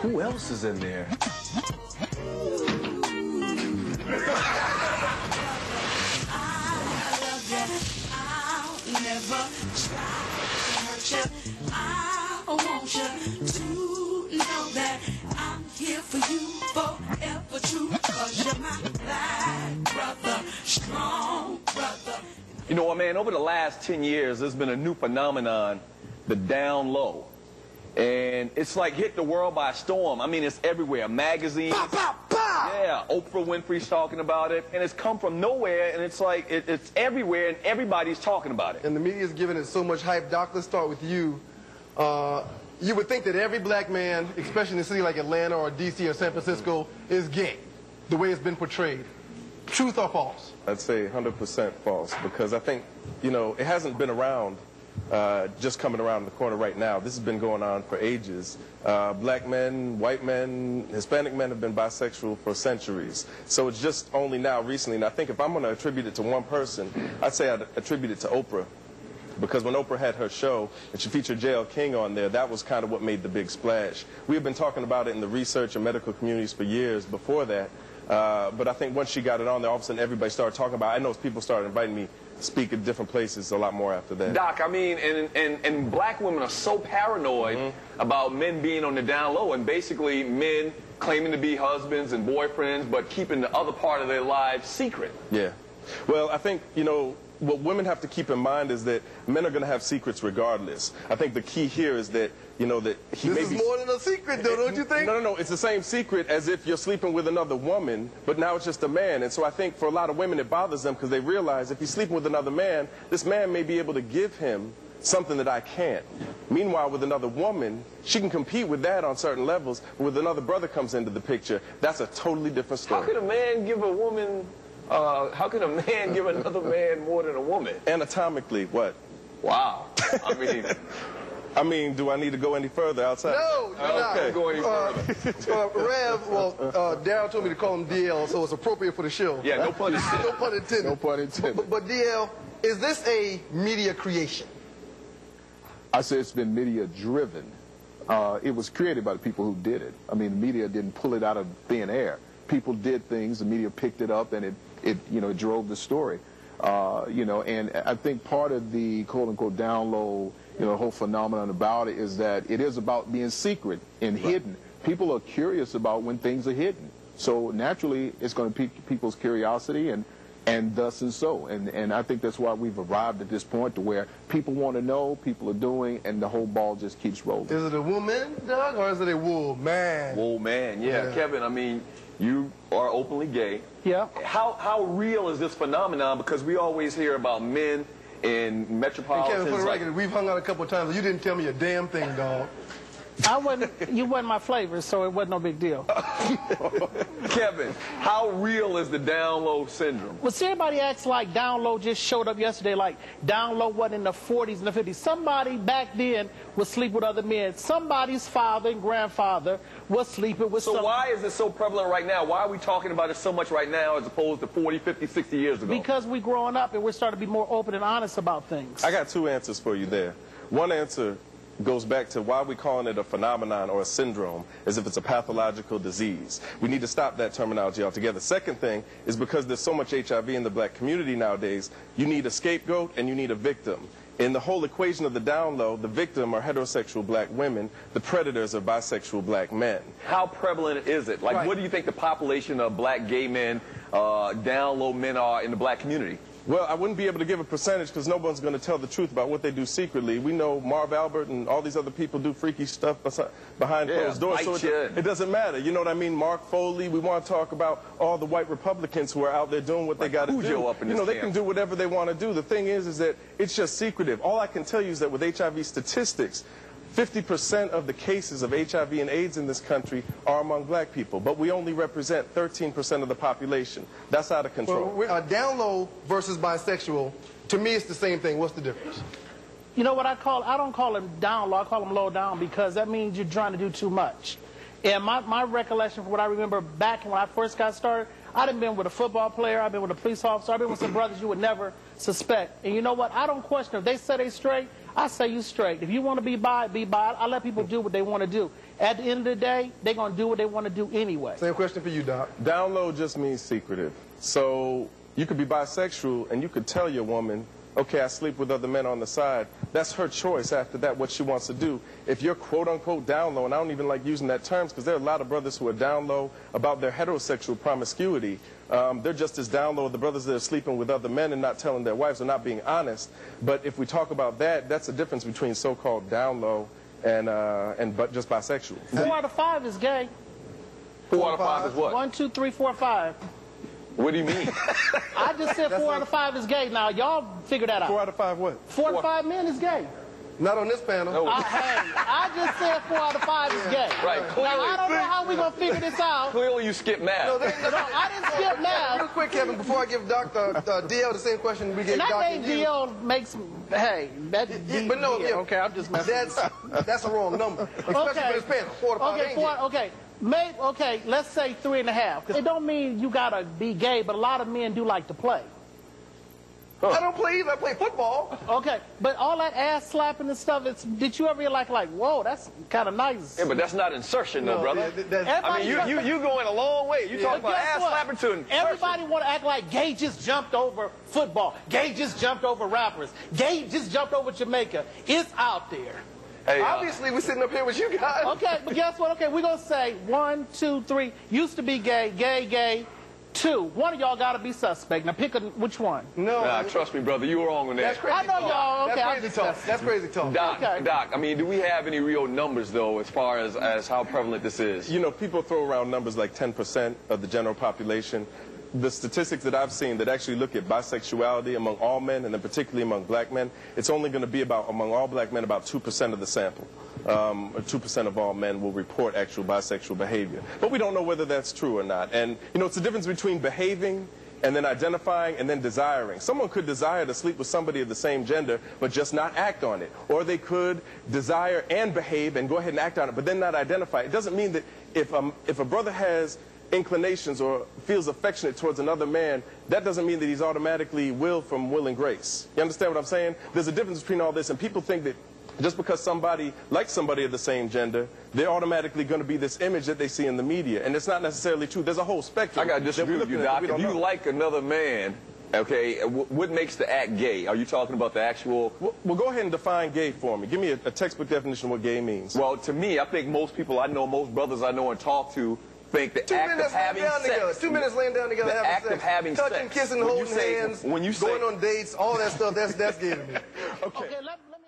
Who else is in there? I want you to know that I'm here for you forever true, 'cause you're my black brother, strong brother. You know what, man, over the last 10 years, there's been a new phenomenon, the down low. And it's like hit the world by storm. I mean, it's everywhere. Magazines. Pow, pow, pow. Yeah, Oprah Winfrey's talking about it. And it's come from nowhere, and it's like, it's everywhere, and everybody's talking about it. And the media's giving it so much hype. Doc, let's start with you. You would think that every black man, especially in a city like Atlanta or D.C. or San Francisco, is gay, the way it's been portrayed. Truth or false? I'd say 100% false, because I think, you know, it hasn't been around just coming around the corner right now. This has been going on for ages. Black men, white men, Hispanic men have been bisexual for centuries. So it's just only now recently, and I think if I'm going to attribute it to one person, I'd say I'd attribute it to Oprah. Because when Oprah had her show, and she featured J.L. King on there, that was kind of what made the big splash. We have been talking about it in the research and medical communities for years before that. But I think once she got it on there, all of a sudden everybody started talking about it. I know people started inviting me to speak at different places a lot more after that. Doc, I mean, and black women are so paranoid about men being on the down low, and basically men claiming to be husbands and boyfriends, but keeping the other part of their lives secret. Yeah. Well, I think, you know, what women have to keep in mind is that men are going to have secrets regardless. I think the key here is that, you know, that he This may is more than a secret, though, don't you think? No. It's the same secret as if you're sleeping with another woman, but now it's just a man. And so I think for a lot of women it bothers them because they realize if he's sleeping with another man, this man may be able to give him something that I can't. Meanwhile, with another woman, she can compete with that on certain levels, but with another brother comes into the picture, that's a totally different story. How could a man give a woman... how can a man give another man more than a woman? Anatomically, what? Wow. I mean, do I need to go any further outside? No, you're not. Okay. Go any further. Rev, well, Daryl told me to call him DL, so it's appropriate for the show. Yeah, no pun intended. No pun intended. No pun intended. But DL, is this a media creation? I say it's been media driven. It was created by the people who did it. I mean, the media didn't pull it out of thin air. People did things, the media picked it up, and it drove the story. And I think part of the quote-unquote down low, whole phenomenon about it is that it is about being secret and hidden. People are curious about when things are hidden. So naturally, it's going to pique people's curiosity and thus and so. And I think that's why we've arrived at this point to where people want to know, people are doing, and the whole ball just keeps rolling. Is it a woman, Doug, or is it a wool man? Wool man, yeah. Kevin, I mean, you are openly gay. Yeah. How real is this phenomenon? Because we always hear about men in metropolitan... Kevin, for the record, we've hung out a couple of times, and you didn't tell me a damn thing, dog. You wasn't my flavor, so it wasn't no big deal. Kevin, how real is the down low syndrome? Well, see, everybody acts like down low just showed up yesterday, like down low wasn't in the 40s and the 50s. Somebody back then would sleep with other men. Somebody's father and grandfather was sleeping with So why is it so prevalent right now? Why are we talking about it so much right now as opposed to 40, 50, 60 years ago? Because we're growing up and we're starting to be more open and honest about things. I got two answers for you there. One answer goes back to why we're calling it a phenomenon or a syndrome, as if it's a pathological disease. We need to stop that terminology altogether. Second thing is because there's so much HIV in the black community nowadays, you need a scapegoat and you need a victim. In the whole equation of the down low, the victim are heterosexual black women, the predators are bisexual black men. How prevalent is it? Like, what do you think the population of black gay men, down low men are in the black community? Well, I wouldn't be able to give a percentage because no one's going to tell the truth about what they do secretly. We know Marv Albert and all these other people do freaky stuff behind closed doors, so it doesn't matter. You know what I mean? Mark Foley, we want to talk about all the white Republicans who are out there doing what they got to do. They can do whatever they want to do. The thing is that it's just secretive. All I can tell you is that with HIV statistics, 50% of the cases of HIV and AIDS in this country are among black people, but we only represent 13% of the population. That's out of control. Well, down low versus bisexual, to me it's the same thing. What's the difference? You know what I don't call them down low, I call them low down, because that means you're trying to do too much. And my recollection from what I remember back when I first got started, I'd have been with a football player, I've been with a police officer, I've been with some brothers you would never suspect. And you know what? I don't question if they say they straight, I say you straight. If you want to be bi, be bi. I let people do what they want to do. At the end of the day, they're going to do what they want to do anyway. Same question for you, Doc. Down low just means secretive. So you could be bisexual and you could tell your woman, okay, I sleep with other men on the side. That's her choice after that, what she wants to do. If you're quote-unquote down low, and I don't even like using that term because there are a lot of brothers who are down low about their heterosexual promiscuity. They're just as down low as the brothers that are sleeping with other men and not telling their wives or not being honest. But if we talk about that, that's the difference between so-called down low and but just bisexual. 4 out of 5 is gay. 4 out of 5 is what? 1, 2, 3, 4, 5. What do you mean? I just said 4 out of 5 is gay. Now, y'all figure that out. 4 out of 5 what? 4 out of 5 men is gay. Not on this panel. No. Hey, I just said 4 out of 5 is gay. Right, clearly. Now, I don't know how we're going to figure this out. Clearly you skipped math. No, I didn't skip math. Real quick, Kevin, before I give Dr. DL the same question we gave And I Dr. think DL makes, hey, that But no, yeah, okay, I'm just messing with you. that's a wrong number, especially for this panel. 4 to 5 Okay, ain't gay. okay. Okay, let's say 3.5. It don't mean you gotta be gay, but a lot of men do like to play. I don't play either. I play football. Okay, but all that ass slapping and stuff, did you ever like, whoa, that's kind of nice? Yeah, but that's not insertion, though, brother. I mean, you going a long way. You talking about ass slapping to insertion. Everybody want to act like gay just jumped over football. Gay just jumped over rappers. Gay just jumped over Jamaica. It's out there. Hey, Obviously, we're sitting up here with you guys. Okay, but guess what? Okay, we're going to say 1, 2, 3. Used to be gay, gay, gay. 2. One of y'all got to be suspect. Now pick which one. No. Nah, trust me, brother. You were wrong on that. That's crazy I know talk. y'all. Okay, That's crazy talk. That's crazy talk. Doc, Okay. Doc, I mean, do we have any real numbers, though, as far as how prevalent this is? You know, people throw around numbers like 10% of the general population. The statistics that I've seen that actually look at bisexuality among all men, and then particularly among black men, it's only going to be among all black men, about 2% of the sample. 2% of all men will report actual bisexual behavior. But we don't know whether that's true or not. And, you know, it's the difference between behaving and then identifying and then desiring. Someone could desire to sleep with somebody of the same gender, but just not act on it. Or they could desire and behave and go ahead and act on it, but then not identify. It doesn't mean that if a brother has inclinations or feels affectionate towards another man, that doesn't mean that he's automatically willed from will and grace. You understand what I'm saying? There's a difference between all this, and people think that just because somebody likes somebody of the same gender, they're automatically going to be this image that they see in the media, and it's not necessarily true. There's a whole spectrum. I got to disagree with you, Doc. If you like another man, okay, what makes the act gay? Are you talking about the actual... Well, go ahead and define gay for me. Give me a textbook definition of what gay means. Well, to me, I think most people I know, most brothers I know and talk to, think the act of having sex. 2 minutes laying down together, the act of having touching, sex. kissing, holding hands, going on dates, all that stuff, that's gay to me. Okay.